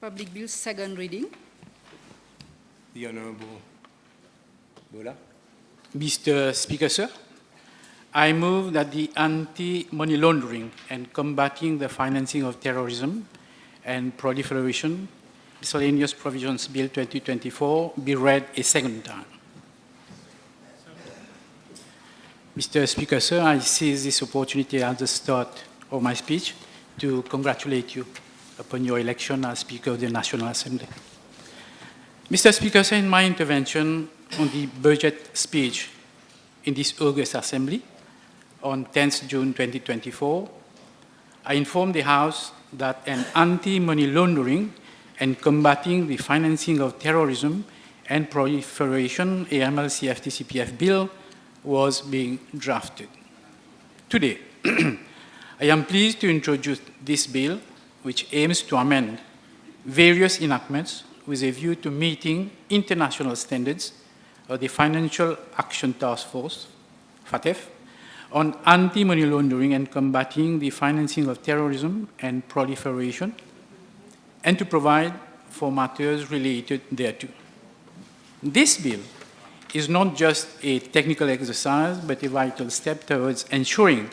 Public Bill, second reading. The Honourable Bholah. Mr. Speaker, sir, I move that the Anti-Money Laundering and Combating the Financing of Terrorism and Proliferation Miscellaneous Provisions Bill 2024 be read a second time. Mr. Speaker, sir, I seize this opportunity at the start of my speech to congratulate you upon your election as Speaker of the National Assembly. Mr. Speaker, sir, in my intervention on the budget speech in this August Assembly on 10th June 2024, I informed the House that an anti-money laundering and combating the financing of terrorism and proliferation AML-CFT-CPF bill was being drafted. Today, I am pleased to introduce this bill, which aims to amend various enactments with a view to meeting international standards of the Financial Action Task Force, FATF, on anti-money laundering and combating the financing of terrorism and proliferation, and to provide for matters related thereto. This bill is not just a technical exercise, but a vital step towards ensuring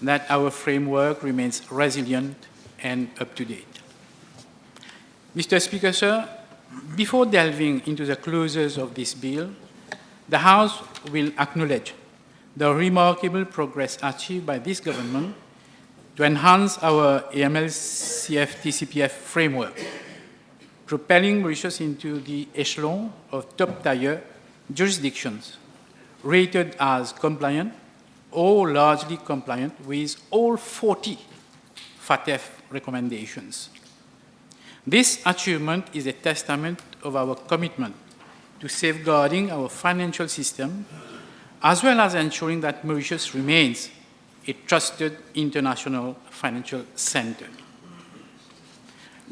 that our framework remains resilient and up-to-date. Mr. Speaker, sir, before delving into the clauses of this bill, the House will acknowledge the remarkable progress achieved by this government to enhance our AML-CFT-CPF framework, propelling Mauritius into the echelon of top-tier jurisdictions rated as compliant or largely compliant with all 40 FATF recommendations. This achievement is a testament of our commitment to safeguarding our financial system, as well as ensuring that Mauritius remains a trusted international financial center.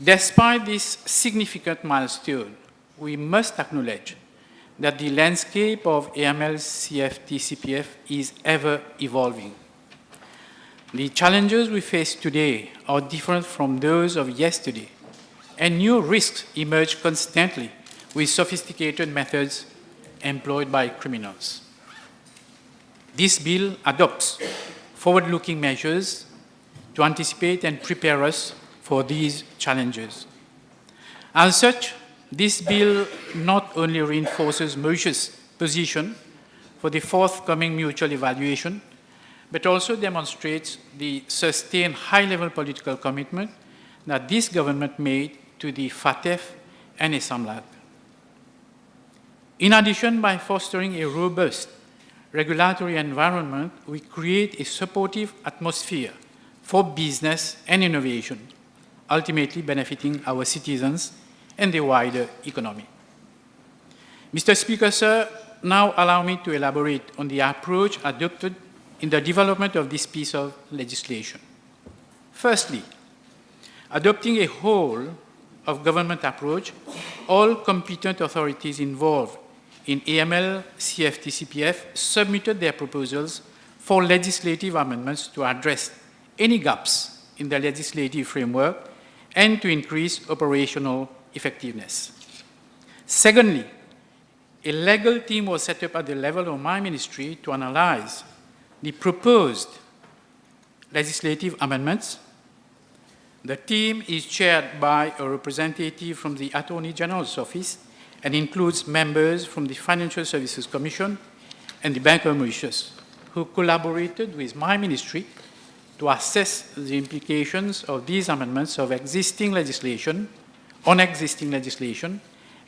Despite this significant milestone, we must acknowledge that the landscape of AML-CFT-CPF is ever evolving. The challenges we face today are different from those of yesterday, and new risks emerge constantly with sophisticated methods employed by criminals. This bill adopts forward-looking measures to anticipate and prepare us for these challenges. As such, this bill not only reinforces Mauritius' position for the forthcoming mutual evaluation, but also demonstrates the sustained high-level political commitment that this government made to the FATF and SAMLAG. In addition, by fostering a robust regulatory environment, we create a supportive atmosphere for business and innovation, ultimately benefiting our citizens and the wider economy. Mr. Speaker, sir, now allow me to elaborate on the approach adopted in the development of this piece of legislation. Firstly, adopting a whole of government approach, all competent authorities involved in AML-CFT-CPF submitted their proposals for legislative amendments to address any gaps in the legislative framework and to increase operational effectiveness. Secondly, a legal team was set up at the level of my ministry to analyze the proposed legislative amendments. The team is chaired by a representative from the Attorney General's office and includes members from the Financial Services Commission and the Bank of Mauritius, who collaborated with my ministry to assess the implications of these amendments on existing legislation,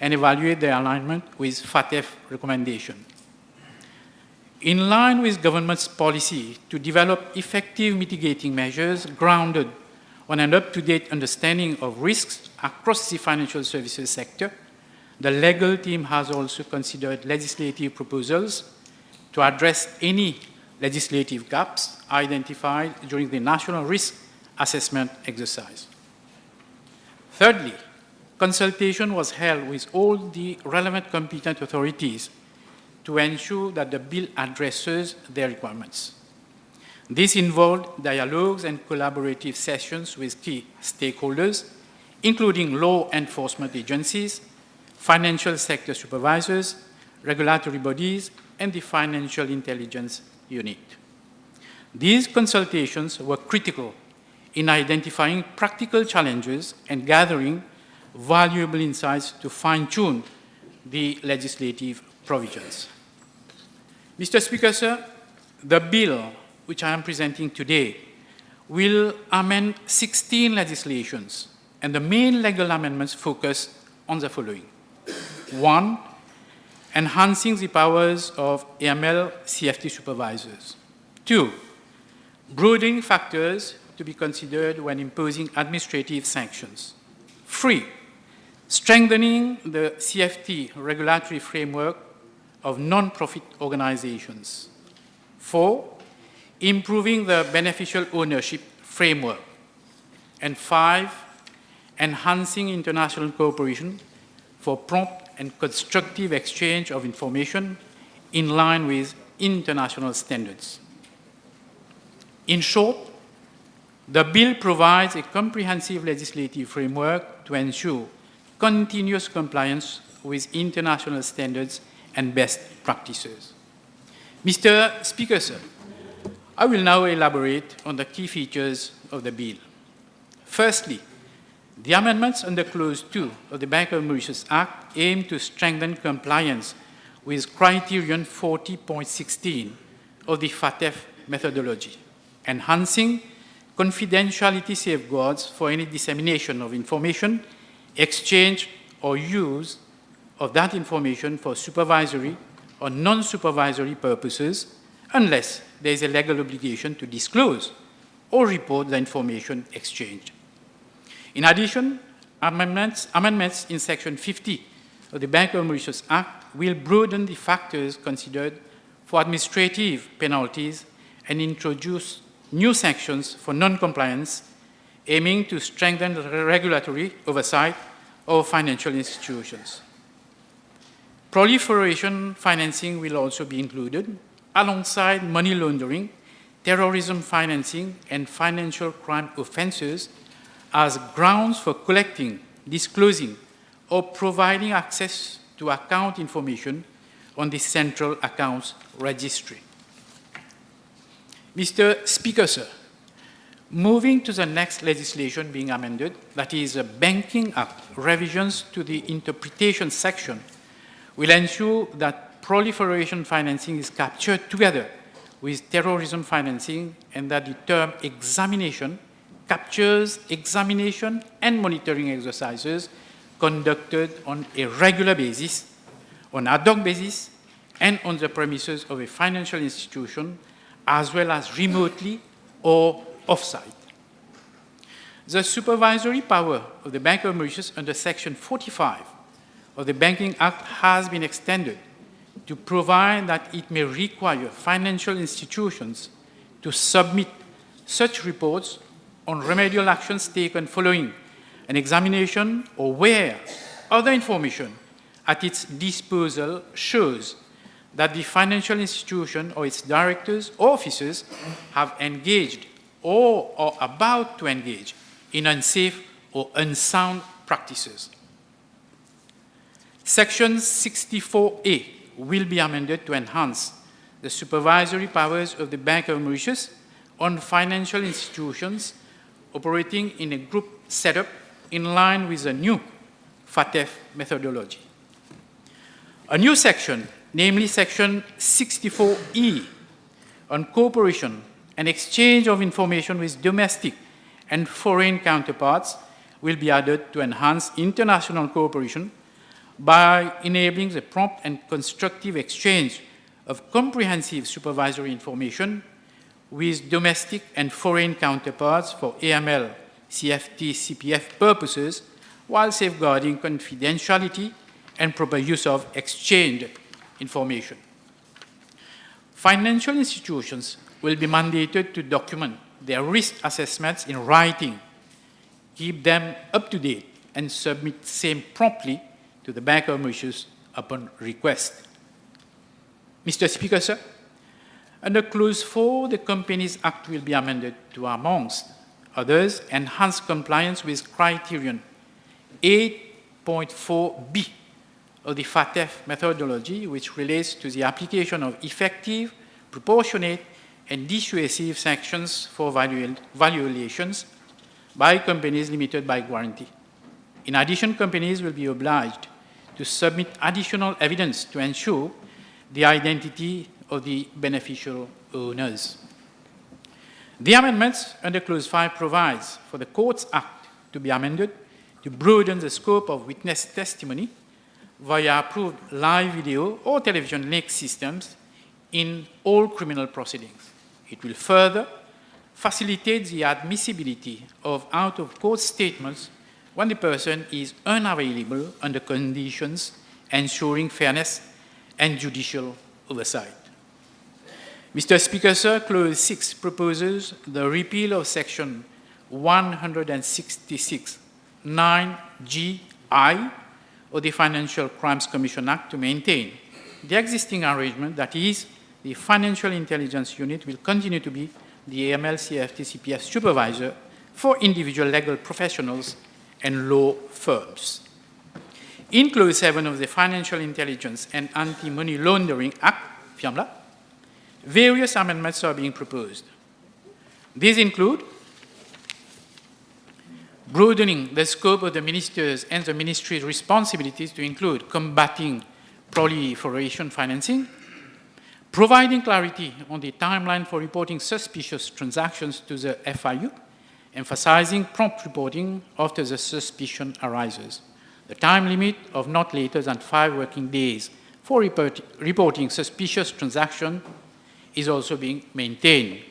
and evaluate their alignment with FATF recommendation. In line with government's policy to develop effective mitigating measures grounded on an up-to-date understanding of risks across the financial services sector, the legal team has also considered legislative proposals to address any legislative gaps identified during the national risk assessment exercise. Thirdly, consultation was held with all the relevant competent authorities to ensure that the bill addresses their requirements. This involved dialogues and collaborative sessions with key stakeholders, including law enforcement agencies, financial sector supervisors, regulatory bodies, and the Financial Intelligence Unit. These consultations were critical in identifying practical challenges and gathering valuable insights to fine-tune the legislative provisions. Mr. Speaker, sir, the bill which I am presenting today will amend 16 legislations, and the main legal amendments focus on the following. 1, enhancing the powers of AML CFT supervisors. 2, broadening factors to be considered when imposing administrative sanctions. 3, strengthening the CFT regulatory framework of non-profit organizations. 4, improving the beneficial ownership framework. And 5, enhancing international cooperation for prompt and constructive exchange of information in line with international standards. In short, the bill provides a comprehensive legislative framework to ensure continuous compliance with international standards and best practices. Mr. Speaker, sir, I will now elaborate on the key features of the bill. Firstly, the amendments under Clause 2 of the Bank of Mauritius Act aim to strengthen compliance with Criterion 40.16 of the FATF methodology, enhancing confidentiality safeguards for any dissemination of information, exchange, or use of that information for supervisory or non-supervisory purposes, unless there is a legal obligation to disclose or report the information exchanged. In addition, amendments in Section 50 of the Bank of Mauritius Act will broaden the factors considered for administrative penalties and introduce new sanctions for non-compliance, aiming to strengthen the regulatory oversight of financial institutions. Proliferation financing will also be included, alongside money laundering, terrorism financing, and financial crime offenses as grounds for collecting, disclosing, or providing access to account information on the Central Accounts Registry. Mr. Speaker, sir, moving to the next legislation being amended, that is the Banking Act, revisions to the interpretation section will ensure that proliferation financing is captured together with terrorism financing, and that the term examination captures examination and monitoring exercises conducted on a regular basis, on ad hoc basis, and on the premises of a financial institution, as well as remotely or off-site. The supervisory power of the Bank of Mauritius under Section 45 of the Banking Act has been extended to provide that it may require financial institutions to submit such reports on remedial actions taken following an examination, or where other information at its disposal shows that the financial institution or its directors or officers have engaged or are about to engage in unsafe or unsound practices. Section 64A will be amended to enhance the supervisory powers of the Bank of Mauritius on financial institutions operating in a group setup in line with the new FATF methodology. A new section, namely Section 64E, on cooperation and exchange of information with domestic and foreign counterparts, will be added to enhance international cooperation by enabling the prompt and constructive exchange of comprehensive supervisory information with domestic and foreign counterparts for AML, CFT, CPF purposes, while safeguarding confidentiality and proper use of exchanged information. Financial institutions will be mandated to document their risk assessments in writing, keep them up to date, and submit same promptly to the Bank of Mauritius upon request. Mr. Speaker, sir, under Clause 4, the Companies Act will be amended to, amongst others, enhance compliance with Criterion 8.4b of the FATF methodology, which relates to the application of effective, proportionate, and dissuasive sanctions for violations by companies limited by guarantee. In addition, companies will be obliged to submit additional evidence to ensure the identity of the beneficial owners. The amendments under Clause 5 provides for the Courts Act to be amended to broaden the scope of witness testimony via approved live video or television link systems in all criminal proceedings. It will further facilitate the admissibility of out-of-court statements when the person is unavailable under conditions ensuring fairness and judicial oversight. Mr. Speaker, sir, Clause 6 proposes the repeal of Section 166(9)(gi) of the Financial Crimes Commission Act to maintain the existing arrangement, that is, the Financial Intelligence Unit will continue to be the AML-CFT-CPF supervisor for individual legal professionals and law firms. In Clause 7 of the Financial Intelligence and Anti-Money Laundering Act, FIAMLA, various amendments are being proposed. These include broadening the scope of the ministers and the ministry's responsibilities to include combating proliferation financing, providing clarity on the timeline for reporting suspicious transactions to the FIU, emphasizing prompt reporting after the suspicion arises. The time limit of not later than 5 working days for reporting suspicious transactions is also being maintained.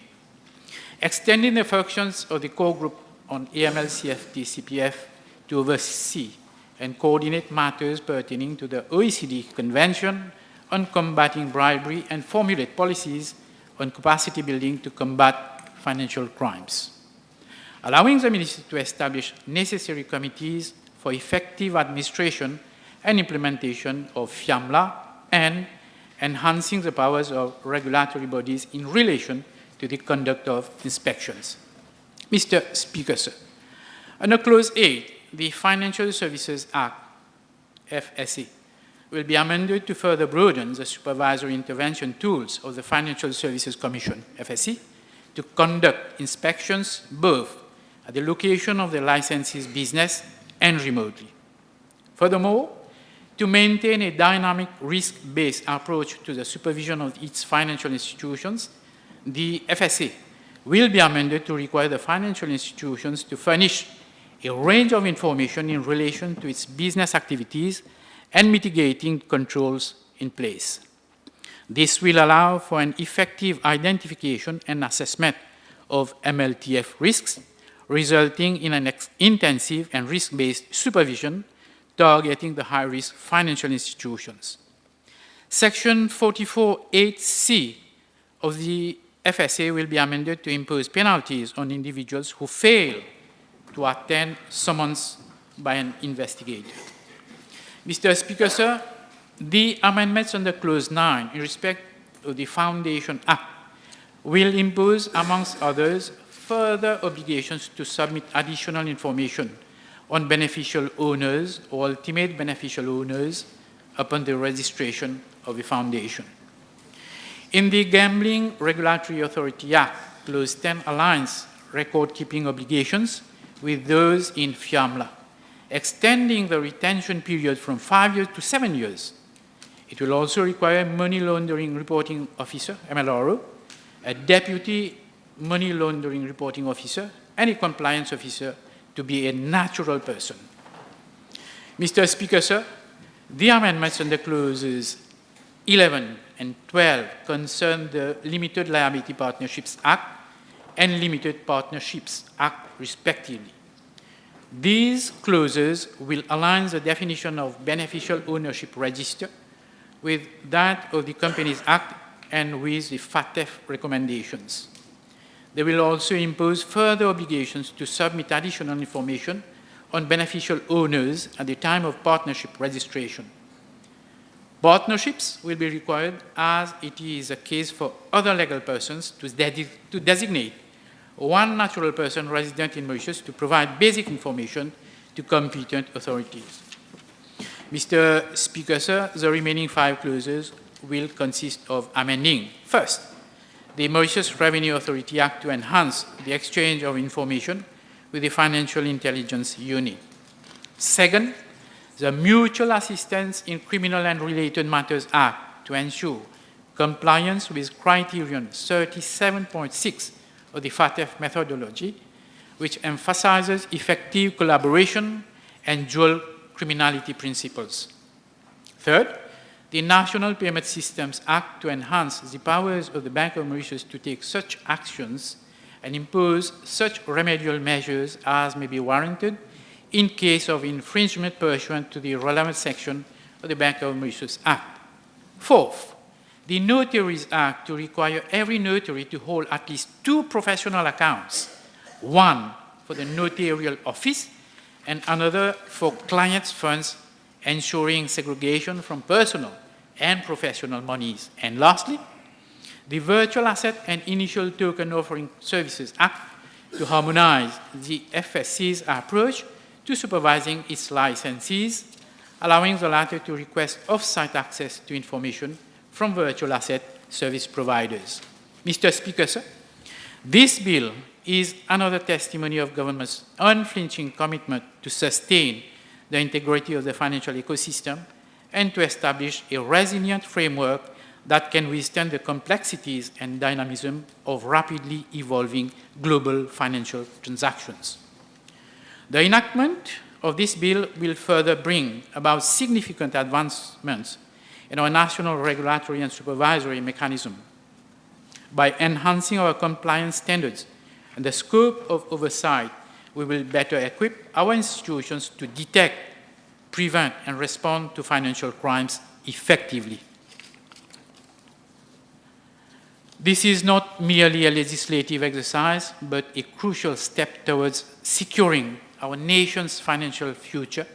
Extending the functions of the core group on AML, CFT, CPF to oversee and coordinate matters pertaining to the OECD Convention on combating bribery and formulate policies on capacity building to combat financial crimes. Allowing the Ministry to establish necessary committees for effective administration and implementation of FIAMLA and enhancing the powers of regulatory bodies in relation to the conduct of inspections. Mr. Speaker, sir, under Clause 8, the Financial Services Act, FSA, will be amended to further broaden the supervisory intervention tools of the Financial Services Commission, FSC, to conduct inspections both at the location of the licensee's business and remotely. Furthermore, to maintain a dynamic risk-based approach to the supervision of its financial institutions, the FSA will be amended to require the financial institutions to furnish a range of information in relation to its business activities and mitigating controls in place. This will allow for an effective identification and assessment of MLTF risks, resulting in an intensive and risk-based supervision targeting the high-risk financial institutions. Section 44(8)(c) of the FSA will be amended to impose penalties on individuals who fail to attend summons by an investigator. Mr. Speaker, sir, the amendments under Clause 9 in respect of the Foundation Act will impose, amongst others, further obligations to submit additional information on beneficial owners or ultimate beneficial owners upon the registration of the foundation. In the Gambling Regulatory Authority Act, Clause 10 aligns record-keeping obligations with those in FIAMLA, extending the retention period from 5 years to 7 years. It will also require a money laundering reporting officer, MLRO, a deputy money laundering reporting officer, and a compliance officer to be a natural person. Mr. Speaker, sir, the amendments under Clauses 11 and 12 concern the Limited Liability Partnerships Act and Limited Partnerships Act, respectively. These clauses will align the definition of beneficial ownership register with that of the Companies Act and with the FATF recommendations. They will also impose further obligations to submit additional information on beneficial owners at the time of partnership registration. Partnerships will be required, as it is the case for other legal persons, to designate one natural person resident in Mauritius to provide basic information to competent authorities. Mr. Speaker, sir, the remaining 5 clauses will consist of amending, first, the Mauritius Revenue Authority Act to enhance the exchange of information with the Financial Intelligence Unit. Second, the Mutual Assistance in Criminal and Related Matters Act to ensure compliance with criterion 37.6 of the FATF methodology, which emphasizes effective collaboration and dual criminality principles. Third, the National Payment Systems Act to enhance the powers of the Bank of Mauritius to take such actions and impose such remedial measures as may be warranted in case of infringement pursuant to the relevant section of the Bank of Mauritius Act. Fourth, the Notaries Act to require every notary to hold at least 2 professional accounts, one for the notarial office and another for clients' funds, ensuring segregation from personal and professional monies. And lastly, the Virtual Asset and Initial Token Offering Services Act to harmonize the FSC's approach to supervising its licensees, allowing the latter to request off-site access to information from virtual asset service providers. Mr. Speaker, sir, this bill is another testimony of government's unflinching commitment to sustain the integrity of the financial ecosystem and to establish a resilient framework that can withstand the complexities and dynamism of rapidly evolving global financial transactions. The enactment of this bill will further bring about significant advancements in our national regulatory and supervisory mechanism by enhancing our compliance standards and the scope of oversight. We will better equip our institutions to detect, prevent, and respond to financial crimes effectively. This is not merely a legislative exercise, but a crucial step towards securing our nation's financial future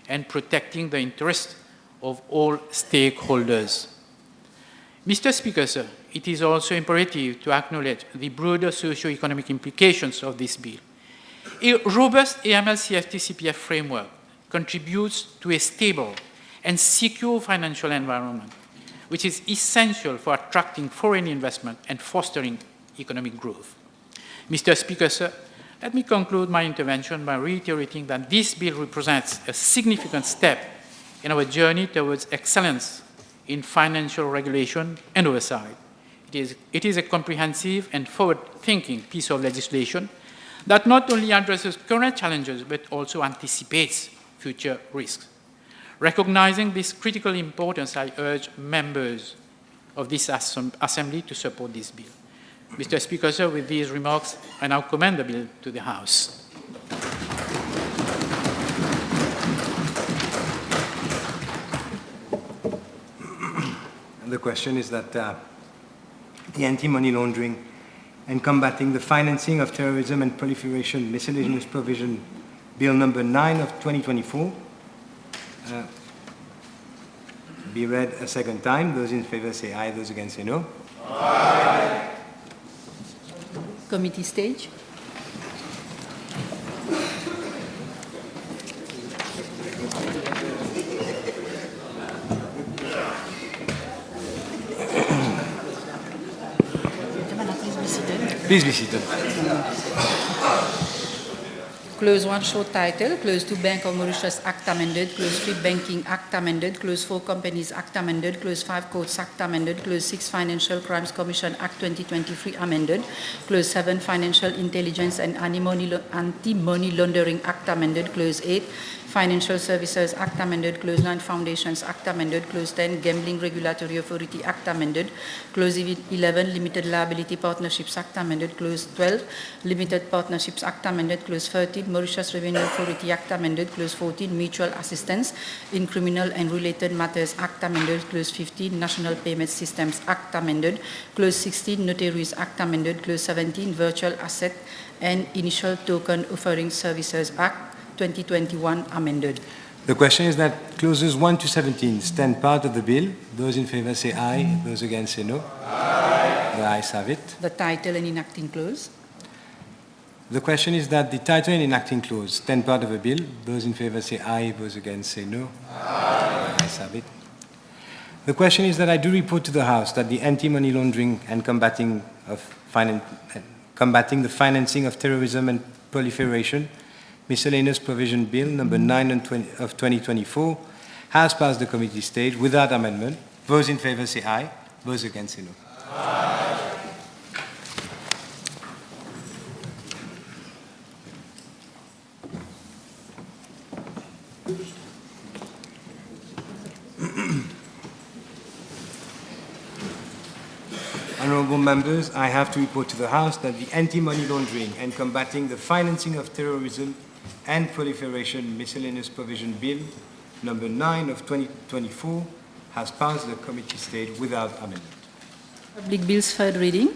and protecting the interests of all stakeholders. Mr. Speaker, sir, it is also imperative to acknowledge the broader socio-economic implications of this bill. A robust AML-CFT-CPF framework contributes to a stable and secure financial environment, which is essential for attracting foreign investment and fostering economic growth. Mr. Speaker, sir, let me conclude my intervention by reiterating that this bill represents a significant step in our journey towards excellence in financial regulation and oversight. It is a comprehensive and forward-thinking piece of legislation that not only addresses current challenges but also anticipates future risks. Recognizing this critical importance, I urge members of this Assembly to support this bill. Mr. Speaker, sir, with these remarks, I now commend the bill to the House. The question is that the Anti-Money Laundering and Combating the Financing of Terrorism and Proliferation Miscellaneous Provision Bill number 9 of 2024 be read a second time. Those in favor say aye, those against say no. Aye. Committee stage. Please be seated. Clause 1, short title. Clause 2, Bank of Mauritius Act amended. Clause 3, Banking Act amended. Clause 4, Companies Act amended. Clause 5, Courts Act amended. Clause 6, Financial Crimes Commission Act 2023 amended. Clause 7, Financial Intelligence and Anti-Money Laundering Act amended. Clause 8, Financial Services Act amended. Clause 9, Foundations Act amended. Clause 10, Gambling Regulatory Authority Act amended. Clause 11, Limited Liability Partnerships Act amended. Clause 12, Limited Partnerships Act amended. Clause 13, Mauritius Revenue Authority Act amended. Clause 14, Mutual Assistance in Criminal and Related Matters Act amended. Clause 15, National Payment Systems Act amended. Clause 16, Notaries Act amended. Clause 17, Virtual Asset and Initial Token Offering Services Act 2021 amended. The question is that clauses 1 to 17 stand part of the bill. Those in favor say aye, those against say no. Aye. The ayes have it. The title and enacting clause. The question is that the title and enacting clause, 10 part of a bill, those in favor say aye, those against say no. Aye. Ayes have it. The question is that I do report to the House that the anti-money laundering and combating the financing of terrorism and proliferation, Miscellaneous Provision Bill number 9 of 2024 has passed the committee stage without amendment. Those in favor say aye, those against say no. Aye. Honourable members, I have to report to the House that the anti-money laundering and combating the financing of terrorism and proliferation Miscellaneous Provision Bill number 9 of 2024 has passed the committee stage without amendment. Public bills third reading.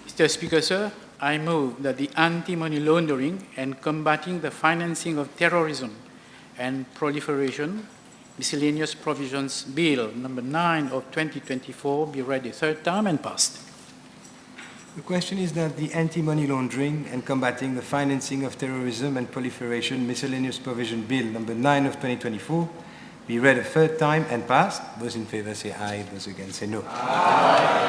Mr. Speaker, sir, I move that the anti-money laundering and combating the financing of terrorism and proliferation Miscellaneous Provisions Bill number 9 of 2024 be read a third time and passed. The question is that the anti-money laundering and combating the financing of terrorism and proliferation Miscellaneous Provision Bill number 9 of 2024 be read a third time and passed. Those in favor say aye, those against say no. Aye.